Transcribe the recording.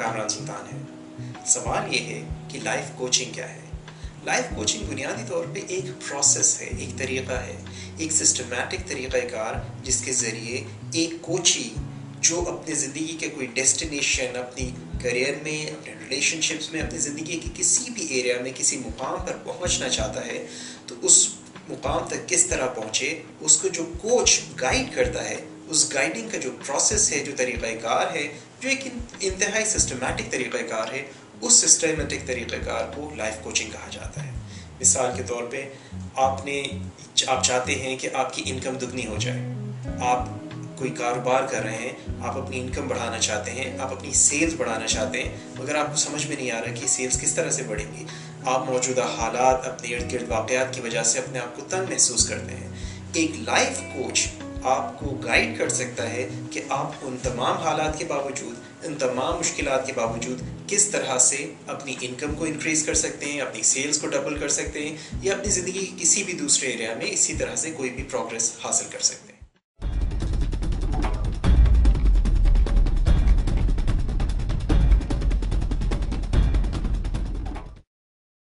कामरान सुल्तान है। सवाल ये है कि लाइफ कोचिंग क्या है। लाइफ कोचिंग बुनियादी तौर पे एक प्रोसेस है, एक तरीक़ा है, एक सिस्टमैटिक तरीक़ाकार जिसके ज़रिए एक कोची जो अपनी ज़िंदगी के कोई डेस्टिनेशन, अपनी करियर में, अपने रिलेशनशिप्स में, अपनी ज़िंदगी के किसी भी एरिया में किसी मुकाम पर पहुंचना चाहता है तो उस मुकाम तक किस तरह पहुंचे, उसको जो कोच गाइड करता है, उस गाइडिंग का जो प्रोसेस है, जो तरीक़ाकार है, जो एक इंतहाई सिस्टमैटिक तरीक़ाकार है, उस सिस्टमैटिक तरीक़ाकार को लाइफ कोचिंग कहा जाता है। मिसाल के तौर पे आप चाहते हैं कि आपकी इनकम दुगनी हो जाए, आप कोई कारोबार कर रहे हैं, आप अपनी इनकम बढ़ाना चाहते हैं, आप अपनी सेल्स बढ़ाना चाहते हैं, मगर आपको समझ में नहीं आ रहा कि सेल्स किस तरह से बढ़ेंगी। आप मौजूदा हालात, अपने इर्द गिर्द वाक़यात की वजह से अपने आप को तंग महसूस करते हैं। एक लाइफ कोच आपको गाइड कर सकता है कि आप उन तमाम हालात के बावजूद, इन तमाम मुश्किलात के बावजूद किस तरह से अपनी इनकम को इंक्रीज़ कर सकते हैं, अपनी सेल्स को डबल कर सकते हैं, या अपनी ज़िंदगी के किसी भी दूसरे एरिया में इसी तरह से कोई भी प्रोग्रेस हासिल कर सकते हैं।